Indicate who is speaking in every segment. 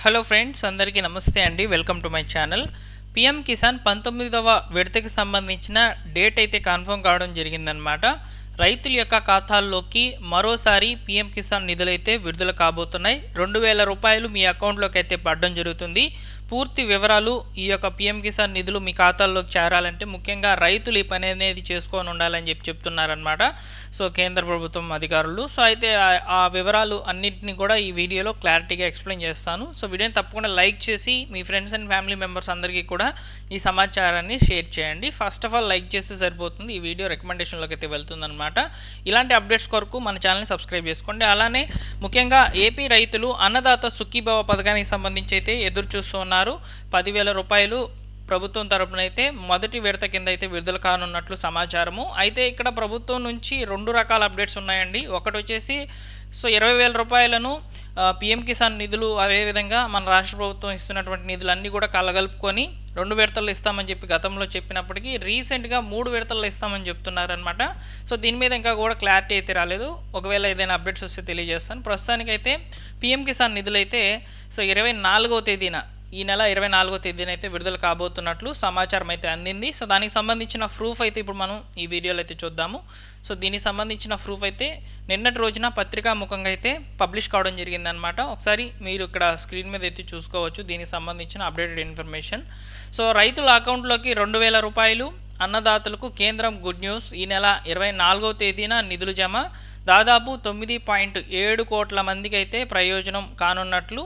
Speaker 1: Hello friends, అందరికీ నమస్తే అండి. Welcome to my channel. PM Kisan 19వ విడతకి సంబంధించిన డేట్ అయితే కన్ఫర్మ్ కావడం జరిగిందనమాట. రైతుల యొక్క ఖాతాల్లోకి మరోసారి పిఎం కిసాన్ నిధులైతే విడుదల కాబోతున్నాయి. 2,000 రూపాయలు మీ అకౌంట్లోకి అయితే పడడం జరుగుతుంది. పూర్తి వివరాలు ఈ యొక్క పిఎం కిసాన్ నిధులు మీ ఖాతాల్లోకి చేరాలంటే ముఖ్యంగా రైతులు ఈ పని అనేది చేసుకొని ఉండాలని చెప్తున్నారనమాట. సో కేంద్ర ప్రభుత్వం అధికారులు. సో అయితే ఆ వివరాలు అన్నింటినీ కూడా ఈ వీడియోలో క్లారిటీగా ఎక్స్ప్లెయిన్ చేస్తాను. సో వీడియోని తప్పకుండా లైక్ చేసి మీ ఫ్రెండ్స్ అండ్ ఫ్యామిలీ మెంబర్స్ అందరికీ కూడా ఈ సమాచారాన్ని షేర్ చేయండి. ఫస్ట్ ఆఫ్ ఆల్ లైక్ చేస్తే సరిపోతుంది. ఈ వీడియో రికమెండేషన్లోకి అయితే వెళ్తుందన్నమాట. ఇలాంటి అప్డేట్స్ కొరకు మన ఛానల్ని సబ్స్క్రైబ్ చేసుకోండి. అలానే ముఖ్యంగా ఏపీ రైతులు అన్నదాత సుఖీభవ పథకానికి సంబంధించి అయితే ఎదురు చూస్తున్నారు. 10,000 రూపాయలు ప్రభుత్వం తరపున అయితే మొదటి విడత కింద అయితే విడుదల కానున్నట్లు సమాచారము. అయితే ఇక్కడ ప్రభుత్వం నుంచి 2 రకాల అప్డేట్స్ ఉన్నాయండి. ఒకటి వచ్చేసి 20,000 రూపాయలను పిఎం కిసాన్ నిధులు, అదేవిధంగా మన రాష్ట్ర ప్రభుత్వం ఇస్తున్నటువంటి నిధులు అన్నీ కూడా కలగలుపుకొని 2 విడతల్లో ఇస్తామని చెప్పి గతంలో చెప్పినప్పటికీ రీసెంట్గా 3 విడతల్లో ఇస్తామని చెప్తున్నారనమాట. సో దీని మీద ఇంకా కూడా క్లారిటీ అయితే రాలేదు. ఒకవేళ ఏదైనా అప్డేట్స్ వస్తే తెలియజేస్తాను. ప్రస్తుతానికైతే పిఎం కిసాన్ నిధులు అయితే 24వ తేదీన, ఈ నెల 24వ తేదీన అయితే విడుదల కాబోతున్నట్లు సమాచారం అయితే అందింది. సో దానికి సంబంధించిన ప్రూఫ్ అయితే ఇప్పుడు మనం ఈ వీడియోలో అయితే చూద్దాము. సో దీనికి సంబంధించిన ప్రూఫ్ అయితే నిన్నటి రోజున పత్రికాముఖంగా అయితే పబ్లిష్ కావడం జరిగిందనమాట. ఒకసారి మీరు ఇక్కడ స్క్రీన్ మీద అయితే చూసుకోవచ్చు దీనికి సంబంధించిన అప్డేటెడ్ ఇన్ఫర్మేషన్. సో రైతుల అకౌంట్లోకి 2,000 రూపాయలు, అన్నదాతలకు కేంద్రం గుడ్ న్యూస్. ఈ నెల 24వ తేదీన నిధులు జమ. దాదాపు 9.7 కోట్ల మందికి అయితే ప్రయోజనం కానున్నట్లు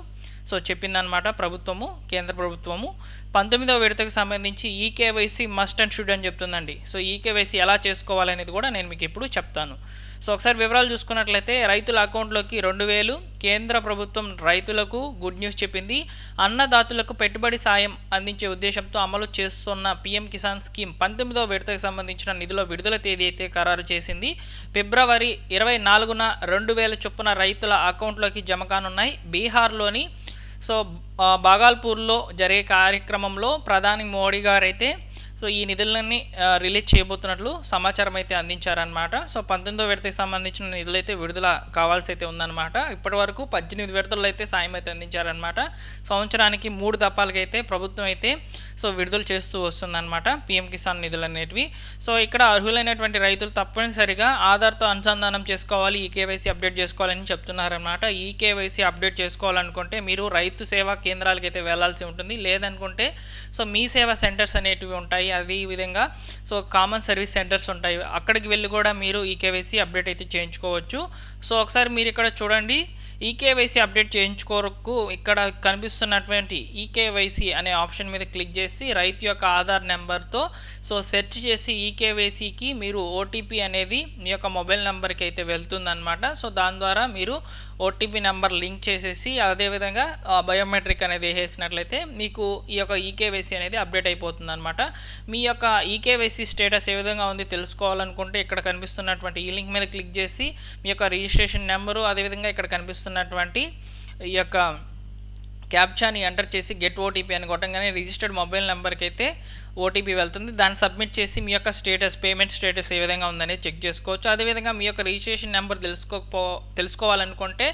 Speaker 1: సో చెప్పిందనమాట ప్రభుత్వము, కేంద్ర ప్రభుత్వము. 19వ విడతకు సంబంధించి ఈకేవైసీ మస్ట్ అండ్ షుడ్ అని చెప్తుందండి. సో ఈకేవైసీ ఎలా చేసుకోవాలనేది కూడా నేను మీకు ఇప్పుడు చెప్తాను. సో ఒకసారి వివరాలు చూసుకున్నట్లయితే రైతుల అకౌంట్లోకి 2,000, కేంద్ర ప్రభుత్వం రైతులకు గుడ్ న్యూస్ చెప్పింది. అన్నదాతులకు పెట్టుబడి సాయం అందించే ఉద్దేశంతో అమలు చేస్తున్న పిఎం కిసాన్ స్కీమ్ 19వ విడతకు సంబంధించిన నిధుల విడుదల తేదీ అయితే ఖరారు చేసింది. ఫిబ్రవరి 24న 2,000 చొప్పున రైతుల అకౌంట్లోకి జమ కానున్నాయి. బీహార్లోని బాగల్పూర్లో జరిగే కార్యక్రమంలో ప్రధాని మోడీ గారు అయితే ఈ నిధులన్నీ రిలీజ్ చేయబోతున్నట్లు సమాచారం అయితే అందించారనమాట. సో 19వ విడతకి సంబంధించిన నిధులు అయితే విడుదల కావాల్సి అయితే ఉందన్నమాట. ఇప్పటి వరకు 18 విడతల్లో అయితే సాయం అయితే అందించారనమాట. సంవత్సరానికి 3 దఫాలకి అయితే ప్రభుత్వం అయితే విడుదల చేస్తూ వస్తుందన్నమాట పిఎం కిసాన్ నిధులు అనేటివి. సో ఇక్కడ అర్హులైనటువంటి రైతులు తప్పనిసరిగా ఆధార్తో అనుసంధానం చేసుకోవాలి, ఈకేవైసీ అప్డేట్ చేసుకోవాలని చెప్తున్నారనమాట. ఈకేవైసీ అప్డేట్ చేసుకోవాలనుకుంటే మీరు రైతు సేవా కేంద్రాలకు అయితే వెళ్లాల్సి ఉంటుంది. లేదనుకుంటే మీ సేవా సెంటర్స్ అనేటివి ఉంటాయి. అదే విధంగా కామన్ సర్వీస్ సెంటర్స్ ఉంటాయి. అక్కడికి వెళ్ళి కూడా మీరు ఈకేవైసీ అప్డేట్ అయితే చేయించుకోవచ్చు. సో ఒకసారి మీరు ఇక్కడ చూడండి, ఈకేవైసీ అప్డేట్ చేయించుకోరకు ఇక్కడ కనిపిస్తున్నటువంటి ఈకేవైసీ అనే ఆప్షన్ మీద క్లిక్ చేసి రైతు యొక్క ఆధార్ నెంబర్తో సెర్చ్ చేసి ఈకేవైసీకి మీరు ఓటీపీ అనేది మీ యొక్క మొబైల్ నెంబర్కి అయితే వెళ్తుందన్నమాట. సో దాని ద్వారా మీరు ఓటీపీ నెంబర్ లింక్ చేసేసి అదేవిధంగా బయోమెట్రిక్ అనేది వేసేసినట్లయితే మీకు ఈ యొక్క ఈకేవైసీ అనేది అప్డేట్ అయిపోతుంది అనమాట. మీ యొక్క ఈకేవైసీ స్టేటస్ ఏ విధంగా ఉంది తెలుసుకోవాలనుకుంటే ఇక్కడ కనిపిస్తున్నటువంటి ఈ లింక్ మీద క్లిక్ చేసి మీ యొక్క రిజిస్ట్రేషన్ నెంబరు, అదేవిధంగా ఇక్కడ కనిపిస్తున్నటువంటి ఈ యొక్క క్యాప్చాని ఎంటర్ చేసి గెట్ ఓటీపీ అని కొట్టంగానే రిజిస్టర్డ్ మొబైల్ నెంబర్కి అయితే ఓటీపీ వెళ్తుంది. దాన్ని సబ్మిట్ చేసి మీ యొక్క స్టేటస్, పేమెంట్ స్టేటస్ ఏ విధంగా ఉందనేది చెక్ చేసుకోవచ్చు. అదేవిధంగా మీ యొక్క రిజిస్ట్రేషన్ నెంబర్ తెలుసుకోవాలనుకుంటే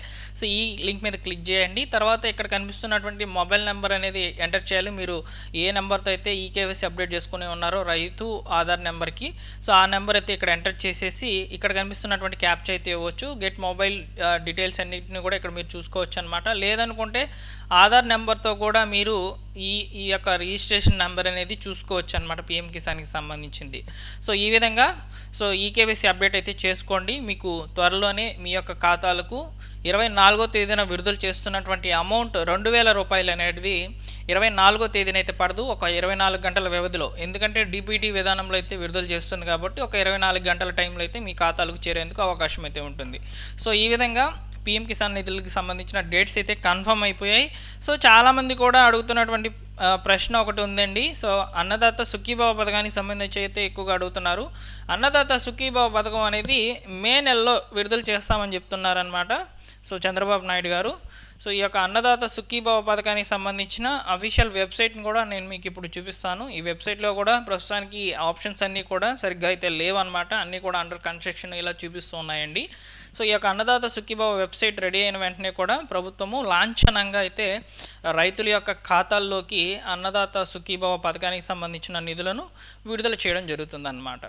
Speaker 1: ఈ లింక్ మీద క్లిక్ చేయండి. తర్వాత ఇక్కడ కనిపిస్తున్నటువంటి మొబైల్ నెంబర్ అనేది ఎంటర్ చేయాలి. మీరు ఏ నెంబర్తో అయితే ఈకేవైసీ అప్డేట్ చేసుకుని ఉన్నారో రైతు ఆధార్ నెంబర్కి ఆ నెంబర్ అయితే ఇక్కడ ఎంటర్ చేసేసి ఇక్కడ కనిపిస్తున్నటువంటి క్యాప్చా అయితే ఇవ్వచ్చు. గెట్ మొబైల్ డీటెయిల్స్ అన్నింటినీ కూడా ఇక్కడ మీరు చూసుకోవచ్చు అనమాట. లేదనుకుంటే ఆధార్ నెంబర్తో కూడా మీరు ఈ యొక్క రిజిస్ట్రేషన్ నెంబర్ అనేది చూసుకోవచ్చు అనమాట పిఎం కిసాన్కి సంబంధించింది. ఈ విధంగా ఈకేవైసీ అప్డేట్ అయితే చేసుకోండి. మీకు త్వరలోనే మీ యొక్క ఖాతాలకు 24వ తేదీన విడుదల చేస్తున్నటువంటి అమౌంట్ 2,000 రూపాయలు అనేది 24వ తేదీన అయితే పడదు, ఒక 24 గంటల వ్యవధిలో. ఎందుకంటే డిపిటీ విధానంలో అయితే విడుదల చేస్తుంది కాబట్టి ఒక 24 గంటల టైంలో అయితే మీ ఖాతాలకు చేరేందుకు అవకాశం అయితే ఉంటుంది. ఈ విధంగా పిఎం కిసాన్ నిధులకి సంబంధించిన డేట్స్ అయితే కన్ఫర్మ్ అయిపోయాయి. చాలామంది కూడా అడుగుతున్నటువంటి ప్రశ్న ఒకటి ఉందండి. అన్నదాత సుఖీభావ పథకానికి సంబంధించి అయితే ఎక్కువగా అడుగుతున్నారు. అన్నదాత సుఖీభావ పథకం అనేది మే నెలలో విడుదల చేస్తామని చెప్తున్నారనమాట చంద్రబాబు నాయుడు గారు. ఈ యొక్క అన్నదాత సుఖీభావ పథకానికి సంబంధించిన అఫీషియల్ వెబ్సైట్ని కూడా నేను మీకు ఇప్పుడు చూపిస్తాను. ఈ వెబ్సైట్లో కూడా ప్రస్తుతానికి ఆప్షన్స్ అన్నీ కూడా సరిగ్గా అయితే లేవన్నమాట. అన్నీ కూడా అండర్ కన్స్ట్రక్షన్ ఇలా చూపిస్తూ ఉన్నాయండి. సో ఈ యొక్క అన్నదాత సుఖీభవ వెబ్సైట్ రెడీ అయిన వెంటనే కూడా ప్రభుత్వము లాంఛనంగా అయితే రైతుల యొక్క ఖాతాల్లోకి అన్నదాత సుఖీభవ పథకానికి సంబంధించిన నిధులను విడుదల చేయడం జరుగుతుందన్నమాట.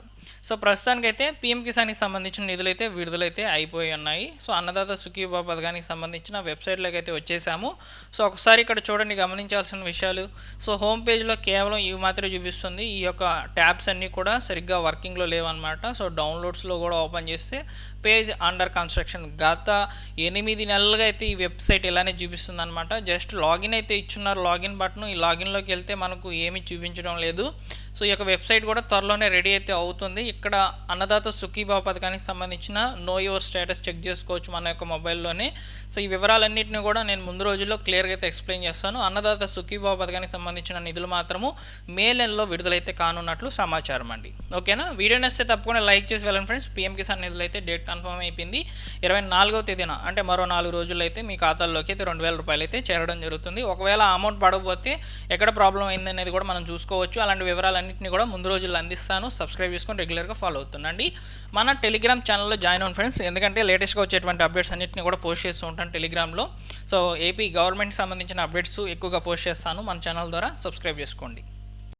Speaker 1: సో ప్రస్తుతానికైతే పీఎం కిసాన్కి సంబంధించిన నిధులైతే విడుదలైతే అయిపోయి ఉన్నాయి. సో అన్నదాత సుఖీభవ పథకానికి సంబంధించిన వెబ్సైట్లోకి అయితే వచ్చేసాము. సో ఒకసారి ఇక్కడ చూడండి, గమనించాల్సిన విషయాలు. సో హోమ్ పేజ్లో కేవలం ఇవి మాత్రమే చూపిస్తుంది. ఈ యొక్క ట్యాబ్స్ అన్నీ కూడా సరిగ్గా వర్కింగ్లో లేవన్నమాట. సో డౌన్లోడ్స్లో కూడా ఓపెన్ చేస్తే పేజ్ అండర్ కన్స్ట్రక్షన్. గత 8 నెలలుగా అయితే ఈ వెబ్సైట్ ఇలానే చూపిస్తుంది అనమాట. జస్ట్ లాగిన్ అయితే ఇచ్చున్నారు, లాగిన్ బటన్. ఈ లాగిన్లోకి వెళ్తే మనకు ఏమీ చూపించడం లేదు. సో ఈ యొక్క వెబ్సైట్ కూడా త్వరలోనే రెడీ అయితే అవుతుంది. ఇక్కడ అన్నదాత సుఖీభావ పథకానికి సంబంధించిన నో యువర్ స్టేటస్ చెక్ చేసుకోవచ్చు మన యొక్క మొబైల్లోనే. సో ఈ వివరాలన్నింటినీ కూడా నేను ముందు రోజుల్లో క్లియర్గా అయితే ఎక్స్ప్లెయిన్ చేస్తాను. అన్నదాత సుఖీభావ పథకానికి సంబంధించిన నిధులు మాత్రము మే నెలలో విడుదలైతే కానున్నట్లు సమాచారం అండి. ఓకేనా? వీడియో నచ్చితే తప్పకుండా లైక్ చేసి వెళ్ళండి ఫ్రెండ్స్. పీఎం కిసాన్ నిధులు అయితే డేట్ కన్ఫర్మ్ అయిపోయింది. 24వ తేదీన అంటే మరో 4 రోజుల్లో అయితే మీ ఖాతాల్లోకి అయితే 2000 రూపాయలు అయితే చేరడం జరుగుతుంది. ఒకవేళ అమౌంట్ పడకపోతే ఎక్కడ ప్రాబ్లం అయిందనేది కూడా మనం చూసుకోవచ్చు. అలాంటి వివరాలన్నింటినీ కూడా ముందు రోజుల్లో అందిస్తాను. సబ్స్క్రైబ్ చేసుకొని రెగ్యులర్గా ఫాలో అవుతుండండి. మన టెలిగ్రామ్ ఛానల్లో జాయిన్ అవ్వండి ఫ్రెండ్స్. ఎందుకంటే లేటెస్ట్గా వచ్చేటువంటి అప్డేట్స్ అన్నింటినీ కూడా పోస్ట్ చేస్తూ ఉంటాను టెలిగ్రామ్లో. సో ఏపీ గవర్నమెంట్కి సంబంధించిన అప్డేట్స్ ఎక్కువగా పోస్ట్ చేస్తాను మన ఛానల్ ద్వారా. సబ్స్క్రైబ్ చేసుకోండి.